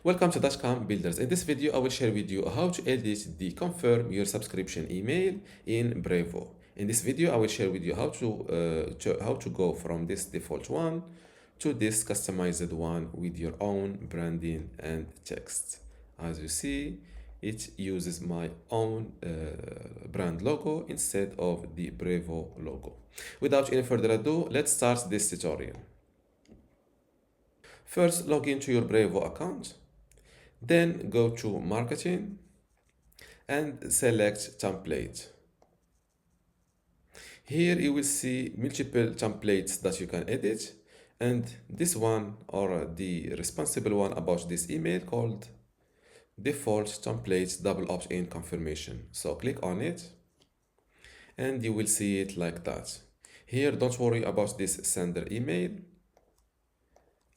Welcome to dotcom builders. In this video, I will share with you how to edit the confirm your subscription email in Brevo. In this video, I will share with you how to go from this default one to this customized one with your own branding and text. As you see, it uses my own brand logo instead of the Brevo logo. Without any further ado, let's start this tutorial. First, log into your Brevo account. Then go to marketing and select template. Here you will see multiple templates that you can edit, and this one, or the responsible one about this email, called default templates double opt-in confirmation. So click on it and you will see it like that. Here, don't worry about this sender email.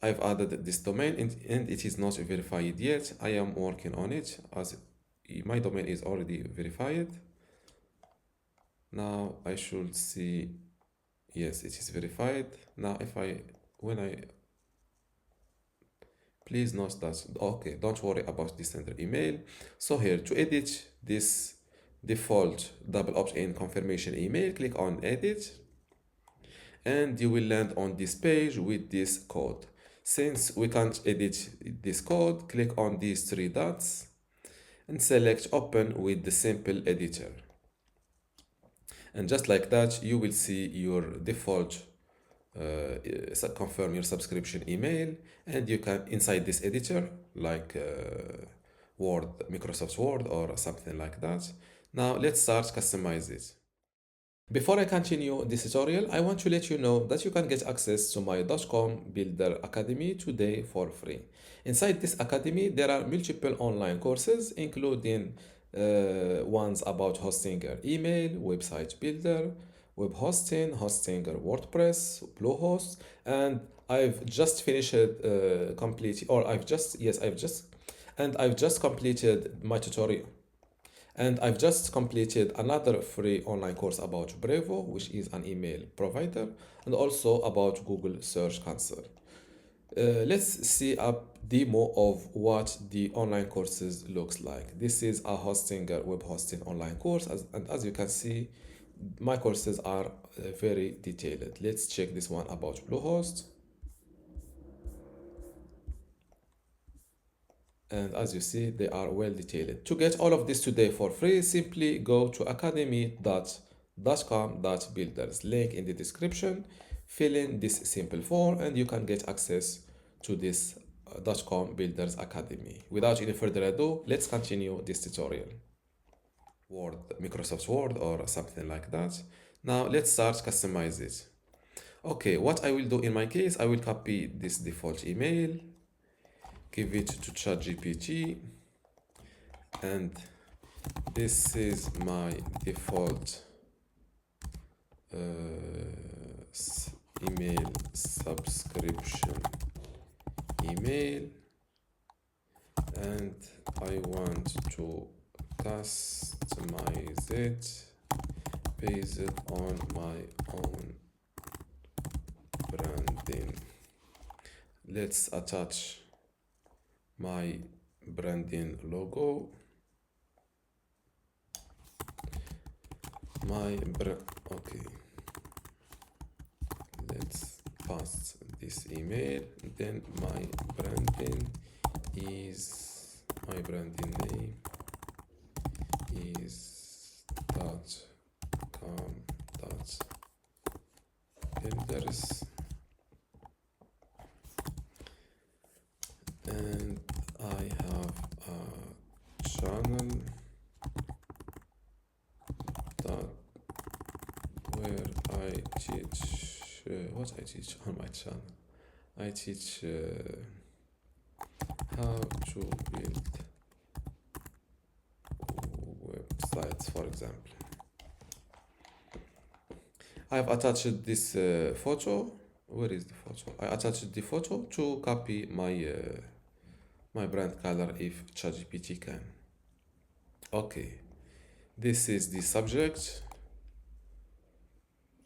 I've added this domain and it is not verified yet. I am working on it as my domain is already verified. Now I should see, yes, it is verified. Now please note that, okay, don't worry about this sender email. So here, to edit this default double opt-in confirmation email, click on edit and you will land on this page with this code. Since we can't edit this code, click on these three dots and select open with the simple editor. And just like that, you will see your default confirm your subscription email, and you can inside this editor like Word, Microsoft Word or something like that. Now let's start customize it. Before I continue this tutorial, I want to let you know that you can get access to my dotcom Builder Academy today for free. Inside this academy, there are multiple online courses, including ones about hosting your email, website builder, web hosting, hosting your WordPress, Bluehost, and I've just finished I've just completed my tutorial. And I've just completed another free online course about Brevo, which is an email provider, and also about Google Search Console. Let's see a demo of what the online courses looks like. This is a web hosting online course, and as you can see, my courses are very detailed. Let's check this one about Bluehost. And as you see, they are well detailed. To get all of this today for free, simply go to academy.dotcom.builders, link in the description. Fill in this simple form and you can get access to this dotcom builders academy. Without any further ado, let's continue this tutorial. Microsoft Word or something like that. Now let's start customize it. Okay, what I will do in my case, I will copy this default email, give it to ChatGPT, and this is my default email subscription email, and I want to customize it based on my own branding. Let's attach my branding logo, okay, let's paste this email. Then my branding name is dotcom.builders, and I have a channel where I teach what I teach on my channel. I teach how to build websites, for example. I've attached this photo. Where is the photo? I attached the photo to copy my brand color if ChatGPT can. Okay, this is the subject.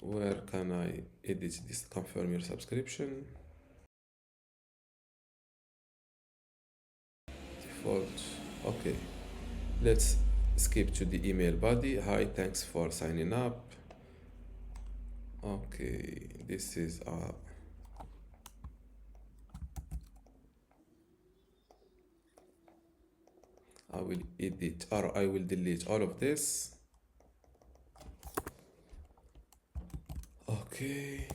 Where can I edit this? Confirm your subscription. default. Okay, let's skip to the email body. Hi, thanks for signing up. Okay, this is I will edit or I will delete all of this. Okay,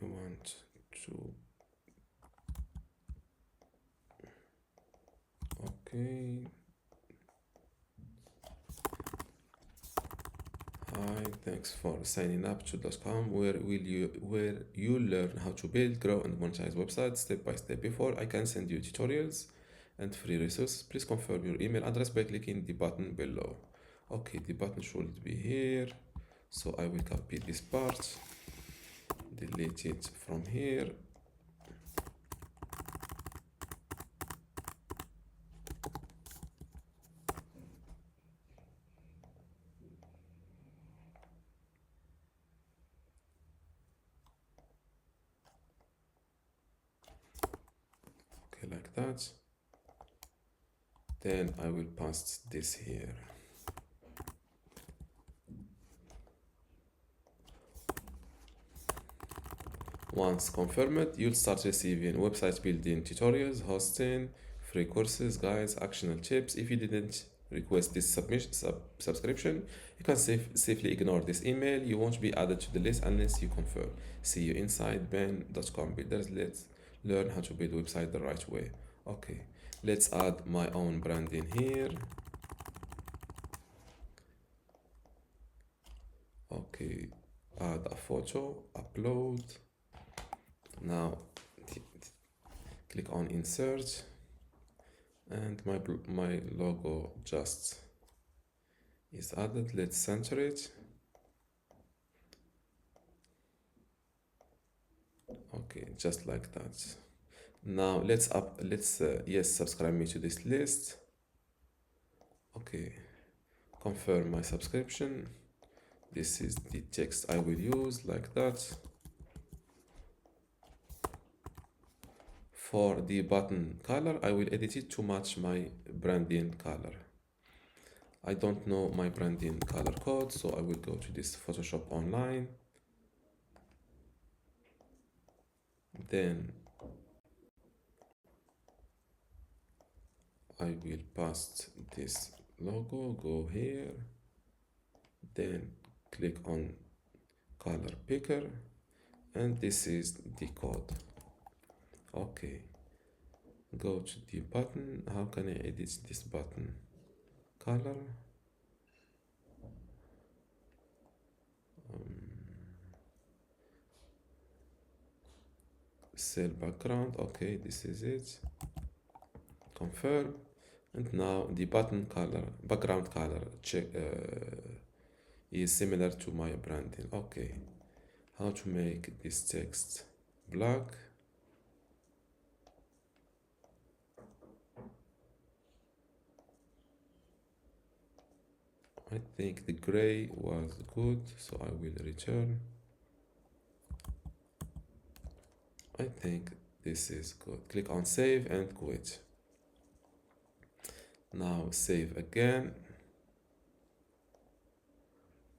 I want to. Okay. Hi, thanks for signing up to dotcom, where you learn how to build, grow, and monetize websites step by step. Before I can send you tutorials and free resources, please confirm your email address by clicking the button below. Okay, the button should be here, so I will copy this part, delete it from here. Okay, like that. Then I will paste this here. Once confirmed, you'll start receiving website building tutorials, hosting, free courses, guides, actionable tips. If you didn't request this subscription, you can safely ignore this email. You won't be added to the list unless you confirm. See you inside ben.com.builders. Let's learn how to build a website the right way. Okay, let's add my own branding here. Okay, add a photo, upload. Now click on insert, and my logo just is added. Let's center it. Okay, just like that. Now let's yes, subscribe me to this list. Okay, confirm my subscription. This is the text I will use, like that. For the button color, I will edit it to match my branding color. I don't know my branding color code, so I will go to this Photoshop online. Then I will paste this logo, go here, then click on color picker, and this is the code. Okay, go to the button. How can I edit this button? Color. Cell background. Okay, this is it. Confirm. And now the button color, background color check is similar to my branding. Okay, how to make this text black? I think the gray was good, so I will return. I think this is good. Click on save and quit. Now save again.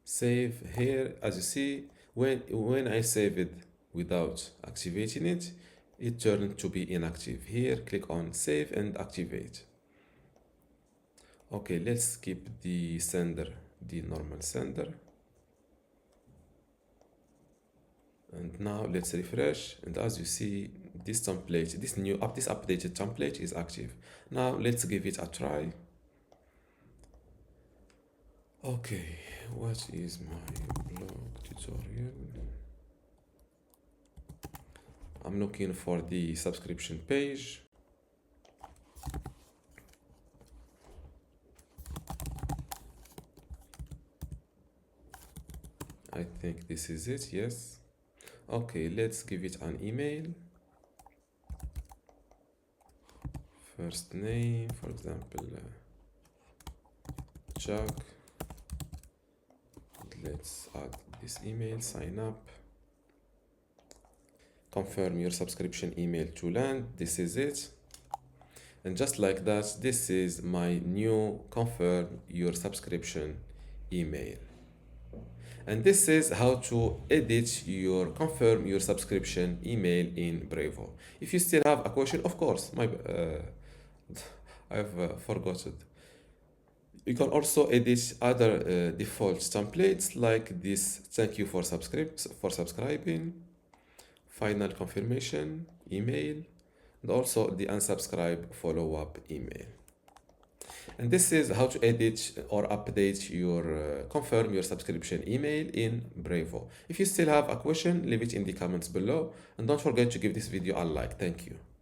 Save here. As you see, when I save it without activating it, it turned to be inactive. Here, click on save and activate. Okay, let's skip the sender, the normal sender. And now let's refresh. And as you see, this template, this updated template is active. Now let's give it a try. Okay, what is my blog tutorial? I'm looking for the subscription page. I think this is it, yes. Okay, let's give it an email. First name, for example, Chuck. Let's add this email, sign up. confirm your subscription email to land. This is it. And just like that, this is my new confirm your subscription email. And this is how to edit your confirm your subscription email in Brevo. If you still have a question, of course, I've forgotten. You can also edit other default templates like this. Thank you for subscribing, final confirmation email, and also the unsubscribe follow-up email. And this is how to edit or update your confirm your subscription email in Brevo. If you still have a question, leave it in the comments below, and don't forget to give this video a like. Thank you.